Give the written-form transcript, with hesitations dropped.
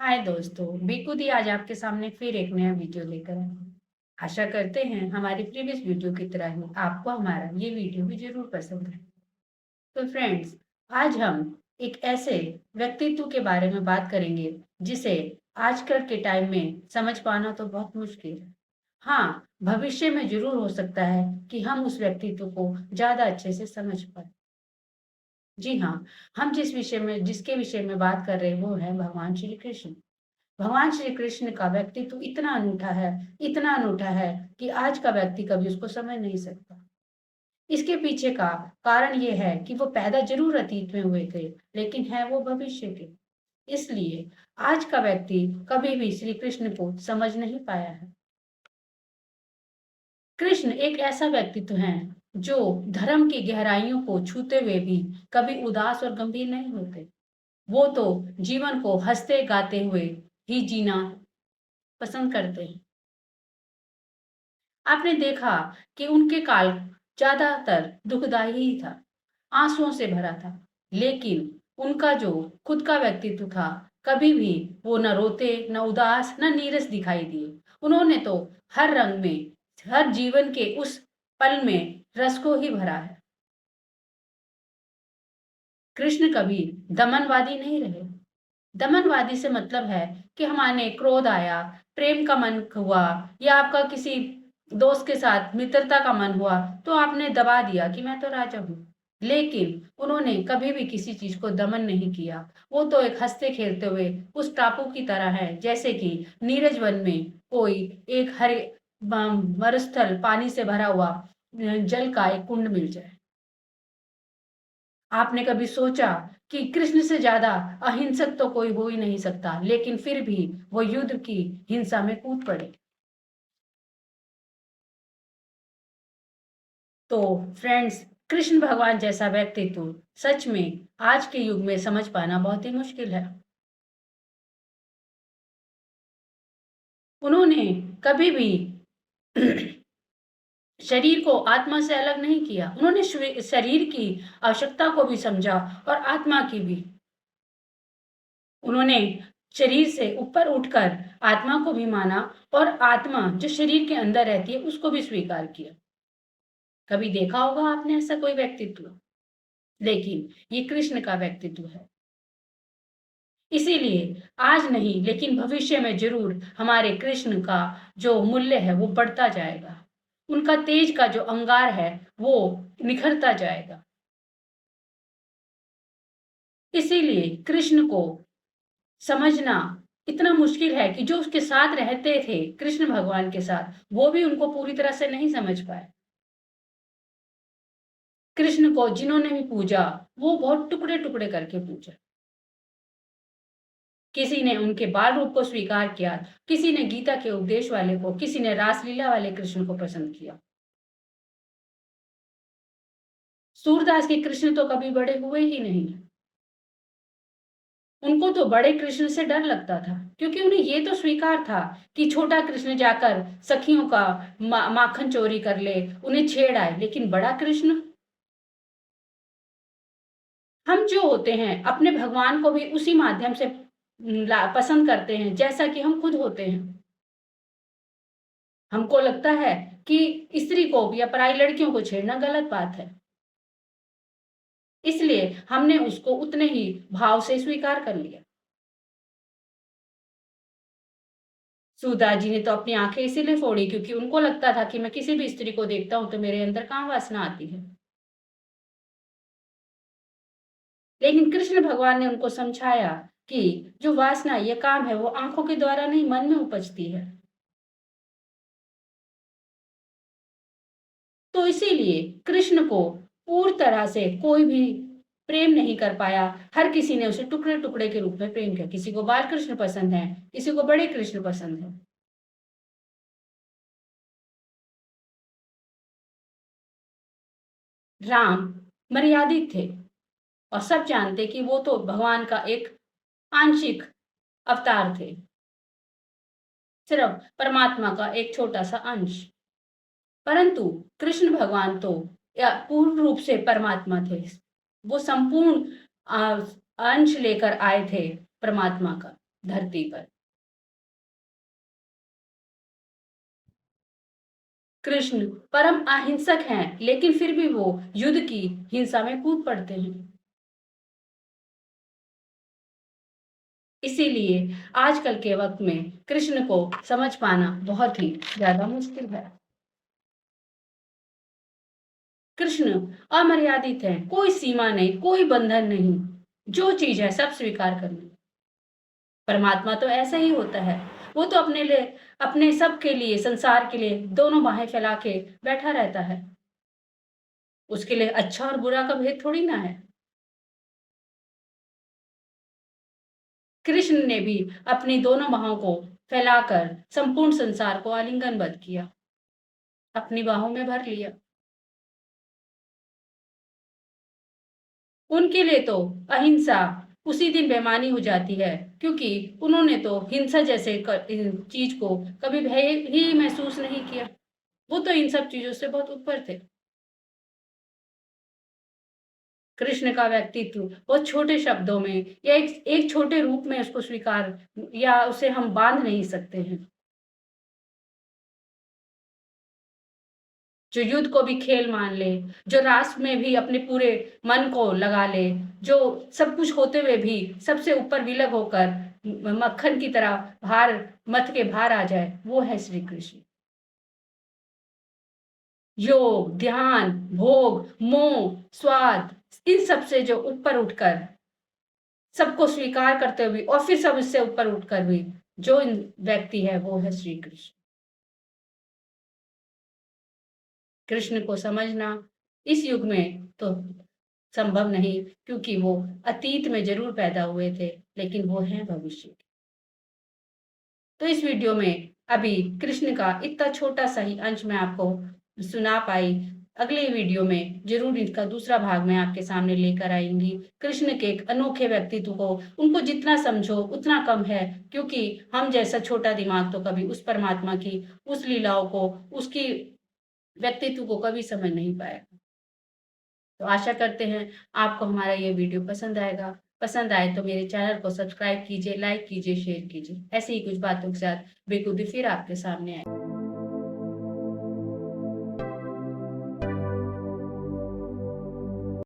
हाय दोस्तों, बेखुदी आज आपके सामने फिर एक नया वीडियो लेकर आए हैं। आशा करते हैं हमारी प्रीवियस वीडियो की तरह ही आपको हमारा ये वीडियो भी जरूर पसंद है। तो फ्रेंड्स, आज हम एक ऐसे व्यक्तित्व के बारे में बात करेंगे जिसे आजकल के टाइम में समझ पाना तो बहुत मुश्किल है। हाँ, भविष्य में जरूर हो सकता है कि हम उस व्यक्तित्व को ज्यादा अच्छे से समझ पाए। जी हाँ, हम जिसके विषय में बात कर रहे हैं वो है भगवान श्री कृष्ण। भगवान श्री कृष्ण का व्यक्तित्व इतना अनूठा है कि आज का व्यक्ति कभी उसको समझ नहीं सकता। इसके पीछे का कारण ये है कि वो पैदा जरूर अतीत में हुए थे, लेकिन है वो भविष्य के। इसलिए आज का व्यक्ति कभी भी श्री कृष्ण को समझ नहीं पाया है। कृष्ण एक ऐसा व्यक्तित्व है जो धर्म की गहराइयों को छूते हुए भी कभी उदास और गंभीर नहीं होते। वो तो जीवन को हंसते गाते हुए ही जीना पसंद करते हैं। आपने देखा कि उनके काल ज्यादातर दुखदाई ही था, आंसुओं से भरा था। लेकिन उनका जो खुद का व्यक्तित्व था, कभी भी वो न रोते, न उदास, न नीरस दिखाई दिए। उन्होंने तो हर रंग में, हर जीवन के उस पल में रस को ही भरा है। कृष्ण कभी दमनवादी नहीं रहे। दमनवादी से मतलब है कि हमारे क्रोध आया, प्रेम का मन हुआ, या आपका किसी दोस्त के साथ मित्रता का मन हुआ, तो आपने दबा दिया कि मैं तो राजा हूँ। लेकिन उन्होंने कभी भी किसी चीज को दमन नहीं किया। वो तो एक हंसते खेलते हुए उस टापू की तरह है, जैसे कि नीरज वन में कोई एक हरे मरुस्थल पानी से भरा हुआ जल का एक कुंड मिल जाए। आपने कभी सोचा कि कृष्ण से ज्यादा अहिंसक तो कोई हो ही नहीं सकता, लेकिन फिर भी वो युद्ध की हिंसा में कूद पड़े। तो फ्रेंड्स, कृष्ण भगवान जैसा व्यक्तित्व सच में आज के युग में समझ पाना बहुत ही मुश्किल है। उन्होंने कभी भी शरीर को आत्मा से अलग नहीं किया। उन्होंने शरीर की आवश्यकता को भी समझा और आत्मा की भी। उन्होंने शरीर से ऊपर उठकर आत्मा को भी माना और आत्मा जो शरीर के अंदर रहती है उसको भी स्वीकार किया। कभी देखा होगा आपने ऐसा कोई व्यक्तित्व? लेकिन ये कृष्ण का व्यक्तित्व है। इसीलिए आज नहीं लेकिन भविष्य में जरूर हमारे कृष्ण का जो मूल्य है वो बढ़ता जाएगा। उनका तेज का जो अंगार है वो निखरता जाएगा। इसीलिए कृष्ण को समझना इतना मुश्किल है कि जो उसके साथ रहते थे कृष्ण भगवान के साथ, वो भी उनको पूरी तरह से नहीं समझ पाए। कृष्ण को जिन्होंने भी पूजा, वो बहुत टुकड़े टुकड़े करके पूजा। किसी ने उनके बाल रूप को स्वीकार किया, किसी ने गीता के उपदेश वाले को, किसी ने रासलीला वाले कृष्ण को पसंद किया। सूरदास के कृष्ण तो कभी बड़े हुए ही नहीं। उनको तो बड़े कृष्ण से डर लगता था, क्योंकि उन्हें ये तो स्वीकार था कि छोटा कृष्ण जाकर सखियों का माखन चोरी कर ले, उन्हें छेड़ आए। लेकिन बड़ा कृष्ण, हम जो होते हैं अपने भगवान को भी उसी माध्यम से पसंद करते हैं जैसा कि हम खुद होते हैं। हमको लगता है कि स्त्री को या पराई लड़कियों को छेड़ना गलत बात है, इसलिए हमने उसको उतने ही भाव से स्वीकार कर लिया। सूरदास जी ने तो अपनी आंखें इसीलिए फोड़ी क्योंकि उनको लगता था कि मैं किसी भी स्त्री को देखता हूं तो मेरे अंदर काम वासना आती है। लेकिन कृष्ण भगवान ने उनको समझाया कि जो वासना, ये काम है, वो आंखों के द्वारा नहीं मन में उपजती है। तो इसीलिए कृष्ण को पूर्ण तरह से कोई भी प्रेम नहीं कर पाया। हर किसी ने उसे टुकड़े टुकड़े के रूप में प्रेम किया। किसी को बाल कृष्ण पसंद है, किसी को बड़े कृष्ण पसंद है। राम मर्यादित थे और सब जानते कि वो तो भगवान का एक आंशिक अवतार थे, सिर्फ परमात्मा का एक छोटा सा अंश। परंतु कृष्ण भगवान तो या पूर्ण रूप से परमात्मा थे। वो संपूर्ण अंश लेकर आए थे परमात्मा का। धरती पर। कृष्ण परम अहिंसक हैं, लेकिन फिर भी वो युद्ध की हिंसा में कूद पड़ते हैं। इसीलिए आजकल के वक्त में कृष्ण को समझ पाना बहुत ही ज्यादा मुश्किल है। कृष्ण अमर्यादित है, कोई सीमा नहीं, कोई बंधन नहीं, जो चीज है सब स्वीकार करना। परमात्मा तो ऐसा ही होता है, वो तो अपने लिए, अपने सबके लिए, संसार के लिए दोनों बाहें फैला के बैठा रहता है। उसके लिए अच्छा और बुरा का भेद थोड़ी ना है। कृष्ण ने भी अपनी दोनों बाहों को फैलाकर संपूर्ण संसार को आलिंगनबद्ध किया, अपनी बाहों में भर लिया। उनके लिए तो अहिंसा उसी दिन बेईमानी हो जाती है, क्योंकि उन्होंने तो हिंसा जैसे चीज को कभी भय ही महसूस नहीं किया। वो तो इन सब चीजों से बहुत ऊपर थे। कृष्ण का व्यक्तित्व बहुत छोटे शब्दों में या एक छोटे रूप में उसको स्वीकार या उसे हम बांध नहीं सकते हैं। जो युद्ध को भी खेल मान ले, जो राष्ट्र में भी अपने पूरे मन को लगा ले, जो सब कुछ होते हुए भी सबसे ऊपर विलग होकर मक्खन की तरह भार मथ के बाहर आ जाए, वो है श्री कृष्ण। योग, ध्यान, भोग, मोह, स्वाद, इन सब से जो ऊपर उठकर सबको स्वीकार करते हुए और फिर सब इससे ऊपर उठकर भी जो व्यक्ति है वो है श्री कृष्ण। कृष्ण को समझना इस युग में तो संभव नहीं, क्योंकि वो अतीत में जरूर पैदा हुए थे, लेकिन वो हैं भविष्य के। तो इस वीडियो में अभी कृष्ण का इतना छोटा सा ही अंश मैं आपको सुना पाई। अगले वीडियो में जरूर इसका दूसरा भाग मैं आपके सामने लेकर आएंगी। कृष्ण के एक अनोखे व्यक्तित्व को, उनको जितना समझो उतना कम है, क्योंकि हम जैसा छोटा दिमाग तो कभी उस परमात्मा की, उस लीलाओं को, उसकी व्यक्तित्व को कभी समझ नहीं पाया। तो आशा करते हैं आपको हमारा ये वीडियो पसंद आएगा। पसंद आए तो मेरे चैनल को सब्सक्राइब कीजिए, लाइक कीजिए, शेयर कीजिए। ऐसी ही कुछ बातों के साथ बेखुदी फिर आपके सामने आए।